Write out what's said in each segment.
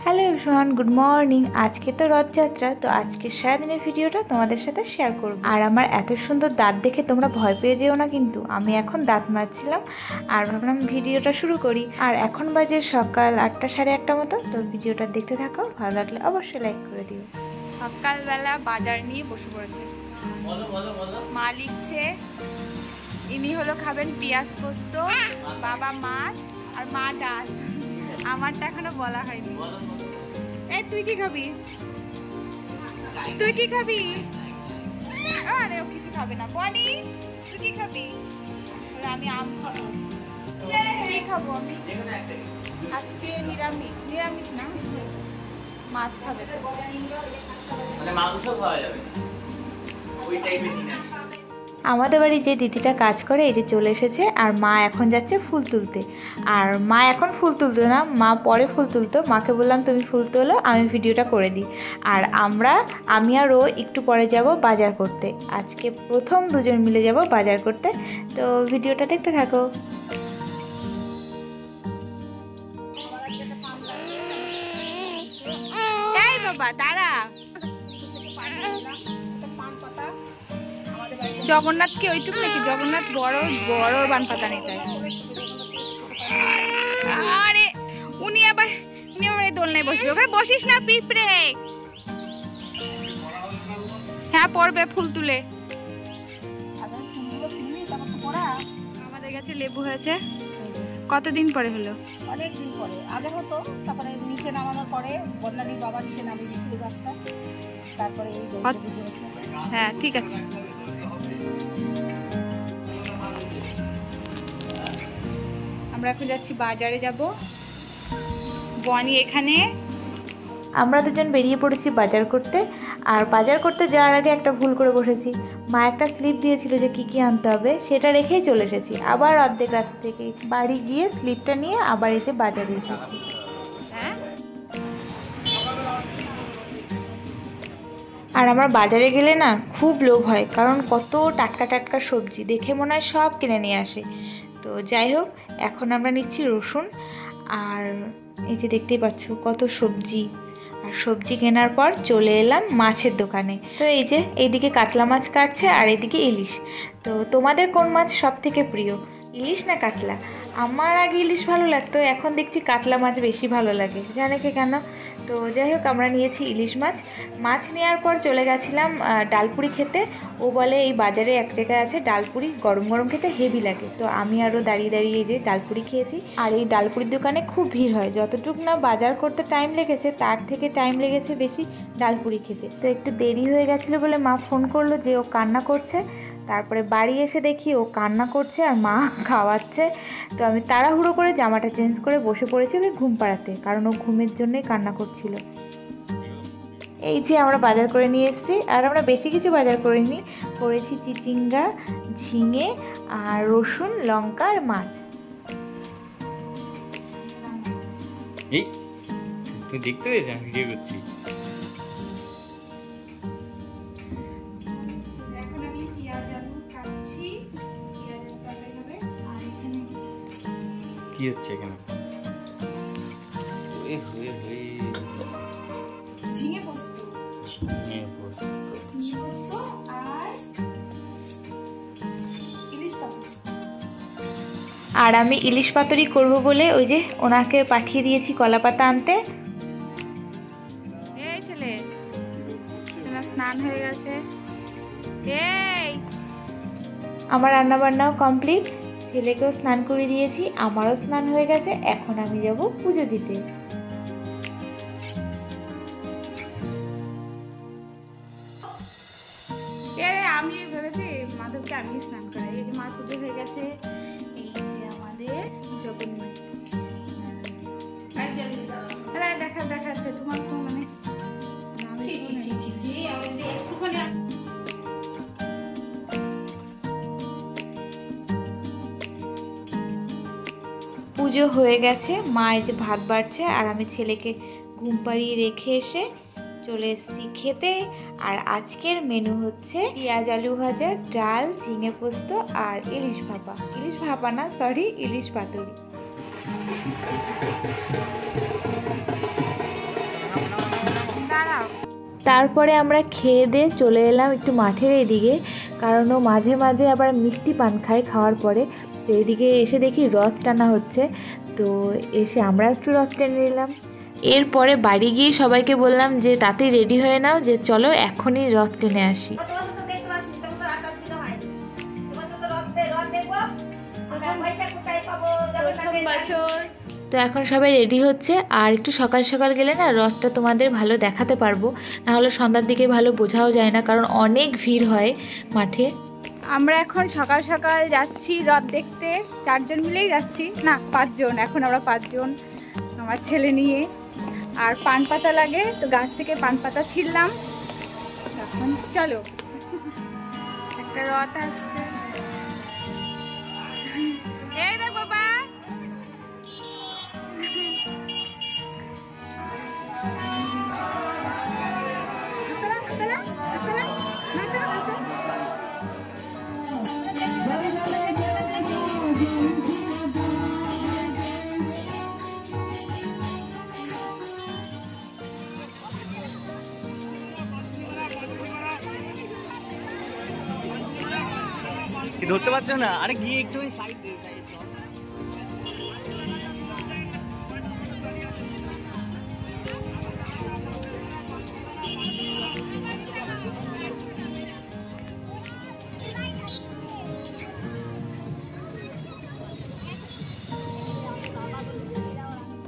Hello everyone, good morning. আজকে তো রথযাত্রা, তো আজকে সারাদিনের ভিডিওটা তোমাদের সাথে শেয়ার করব। আর আমার এত সুন্দর দাঁত দেখে তোমরা ভয় পেয়ে যেও না, কিন্তু আমি এখন দাঁত মাজছিলাম আর ভাবলাম ভিডিওটা শুরু করি। আর এখন বাজে সকাল 8টা সাড়ে 8টা মতো। তো ভিডিওটা দেখতে থাকো, ভালো লাগলে অবশ্যই লাইক করে দিও। সকালবেলা বাজার নিয়ে বসে পড়েছে, মা লিখছে। ইনি হলো খাবেন পেঁয়াজ পোস্ত, বাবা মাছ আর মা ডাল। আমারটা এখনো বলা হয়নি। এই তুই কি খাবি? তুই কি খাবি? আরে ও কিছু খাবে না। বনি তুই কি খাবি? আমি আম খাবো। কি খাবো আমি? আজকে নিরামিষ। নিরামিষ না, মাছ খাবে। মানে মাংস খাওয়া যাবে না, ওই টাইপের নিরামিষ। আমাদের বাড়ি যে দিদিটা কাজ করে, এই যে চলে এসেছে। আর মা এখন যাচ্ছে ফুল তুলতে। আর মা এখন ফুল তুলতো না, মা পরে ফুল তুলতো। মাকে বললাম তুমি ফুল তোলো, আমি ভিডিওটা করে দিই। আর আমি আর ও একটু পরে যাব বাজার করতে। আজকে প্রথম দুজন মিলে যাব বাজার করতে। তো ভিডিওটা দেখতে থাকো। এই বাবা দাঁড়া, জগন্নাথকে ওইটুকু নাকি? জগন্নাথ বড় বড় বান পাতা নিতে। আরে উনি আবার এই দোলনায় বসবে। ওখানে বসিস না, পিঁপড়ে। হ্যাঁ পড়বে ফুল তুলে। আমাদের কাছে লেবু হয়েছে কতদিন পরে হলো? অনেকদিন পরে। আগে হতো, তারপরে নিচে নামানোর পরে বন্যাদি বাবা নিচে নামিয়ে দিয়েছিল গাছটা, তারপরে এই হ্যাঁ ঠিক আছে। আমরা এখন যাচ্ছি বাজারে যাব। বনি এখানে। আমরা দুজন বেরিয়ে পড়েছি বাজার করতে। আর বাজার করতে যাওয়ার আগে একটা ভুল করে বসেছি। মা একটা স্লিপ দিয়েছিল যে কি কি আনতে হবে, সেটা রেখেই চলে এসেছি। আবার অর্ধেক রাস্তা থেকে বাড়ি গিয়ে স্লিপটা নিয়ে আবার এসে বাজারে এসেছি। আর আমার বাজারে গেলে না খুব লোভ হয়, কারণ কত টাটকা টাটকা সবজি দেখে মনে হয় সব কিনে নিয়ে আসে। তো যাই হোক, এখন আমরা নিচ্ছি রসুন। আর এই যে দেখতেই পাচ্ছ কত সবজি। আর সবজি কেনার পর চলে এলাম মাছের দোকানে। তো এই যে এইদিকে কাতলা মাছ কাটছে আর এদিকে ইলিশ। তো তোমাদের কোন মাছ সব থেকে প্রিয়, ইলিশ না কাতলা? আমার আগে ইলিশ ভালো লাগতো, এখন দেখছি কাতলা মাছ বেশি ভালো লাগে, জানে কে কেন। তো যাই হোক, আমরা নিয়েছি ইলিশ মাছ নেওয়ার পর চলে গেছিলাম ডালপুরি খেতে। ও বলে এই বাজারে এক জায়গায় আছে ডালপুরি, গরম গরম খেতে হেভি লাগে। তো আমি আরও দাঁড়িয়ে দাঁড়িয়ে এই যে ডালপুরি খেয়েছি। আর এই ডালপুরির দোকানে খুব ভিড় হয়, যতটুকু না বাজার করতে টাইম লেগেছে তার থেকে টাইম লেগেছে বেশি ডালপুরি খেতে। তো একটু দেরি হয়ে গেছিলো বলে মা ফোন করলো যে ও কান্না করছে। তারপরে বাড়ি এসে দেখি ও কান্না করছে আর মা খাওয়াচ্ছে। তো আমি তাড়াহুড়ো করে জামাটা চেঞ্জ করে বসে পড়েছি ওকে ঘুম পাড়াতে, কারণ ও ঘুমের জন্যই কান্না করছিল। এই যে আমরা বাজার করে নিয়ে এসেছি। আর আমরা বেশি কিছু বাজার করিনি, করেছি চিচিঙ্গা, ঝিঙে আর রসুন, লঙ্কা আর মাছ। এই তুই দেখতে পেয়েছ আমি ভিডিও করছি? কি হচ্ছে এখানে? ঝিঙে পোস্ত আর ইলিশ পাতুরি। আর আমি ইলিশ পাতুরি করবো বলে ওই যে ওনাকে পাঠিয়ে দিয়েছি কলা পাতা আনতে। এই ছেলে স্নান হয়ে গেছে। আমার রান্না বান্নাও কমপ্লিট, ছেলেকেও স্নান করে দিয়েছি, আমারও স্নান হয়ে গেছে। এখন আমি যাব পুজো দিতে। আমি ভেবেছি মাধবকে আমি স্নান করাই। এই যে মার পুজো হয়ে গেছে। এই যে আমাদের জগন্নাথ দেখাচ্ছে তোমার মানে পুজো হয়ে গেছে। মা এই যে ভাত বাড়ছে আর আমি ছেলেকে ঘুম পাড়িয়ে রেখে এসে চলে এসেছি খেতে। আর আজকের মেনু হচ্ছে পেঁয়াজ আলু ভাজা, ডাল, ঝিঙে পোস্ত আর ইলিশ ভাপা না সরি ইলিশ পাতুরি। তারপরে আমরা খেয়ে দিয়ে চলে এলাম একটু মাঠের এইদিকে, কারণ ও মাঝে মাঝে আবার মিষ্টি পান খায় খাওয়ার পরে। তো এইদিকে এসে দেখি রথ টানা হচ্ছে, তো এসে আমরা একটু রথ টেনে নিলাম। এরপরে বাড়ি গিয়ে সবাইকে বললাম যে তাতেই রেডি হয়ে নাও, যে চলো এখনই রথ টেনে আসি। তো এখন সবাই রেডি হচ্ছে, আর একটু সকাল সকাল গেলে না রথটা তোমাদের ভালো দেখাতে পারবো, নাহলে সন্ধ্যার দিকে ভালো বোঝাও যায় না, কারণ অনেক ভিড় হয় মাঠে। আমরা এখন সকাল সকাল যাচ্ছি রথ দেখতে, 4 জন মিলেই যাচ্ছি, না 5 জন, এখন আমরা 5 জন আমার ছেলে নিয়ে। আর পান পাতা লাগে, তো গাছ থেকে পান পাতা ছিঁড়লাম। এখন চলো, একটা রথ আসছে। এই দেখ বাবা, ধরতে পারছো না? আরে গিয়ে একটু সাইড দিয়ে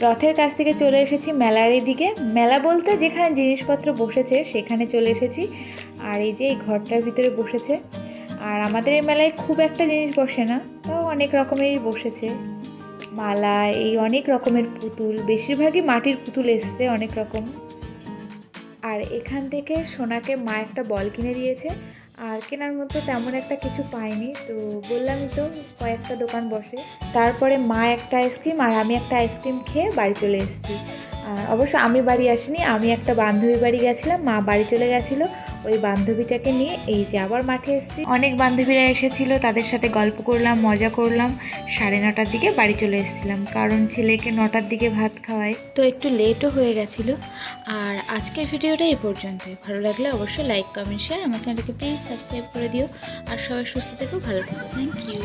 রথের কাছ থেকে চলে এসেছি মেলার এদিকে। মেলা বলতে যেখানে জিনিসপত্র বসেছে সেখানে চলে এসেছি। আর এই যে এই ঘরটার ভিতরে বসেছে। আর আমাদের এই মেলায় খুব একটা জিনিস বসে না, তাও অনেক রকমেরই বসেছে। মালা, এই অনেক রকমের পুতুল, বেশিরভাগই মাটির পুতুল এসছে অনেক রকম। আর এখান থেকে সোনাকে মা একটা বল কিনে দিয়েছে, আর কেনার মতো তেমন একটা কিছু পাইনি, তো বললামই তো কয়েকটা দোকান বসে। তারপরে মা একটা আইসক্রিম আর আমি একটা আইসক্রিম খেয়ে বাড়ি চলে এসেছি। অবশ্য আমি বাড়ি আসিনি, আমি একটা বান্ধবী বাড়ি গেছিলাম, মা বাড়ি চলে গেছিলো। ওই বান্ধবীটাকে নিয়ে এই যে আবার মাঠে এসেছি। অনেক বান্ধবীরা এসেছিলো, তাদের সাথে গল্প করলাম, মজা করলাম। 9:30টার দিকে বাড়ি চলে এসেছিলাম, কারণ ছেলেকে 9টার দিকে ভাত খাওয়াই, তো একটু লেটও হয়ে গেছিলো। আর আজকের ভিডিওটা এই পর্যন্তই। ভালো লাগলে অবশ্যই লাইক, কমেন্ট, শেয়ার। আমার চ্যানেলটাকে প্লিজ সাবস্ক্রাইব করে দিও। আর সবাই সুস্থ থেকো, ভালো থেকো। Thank you.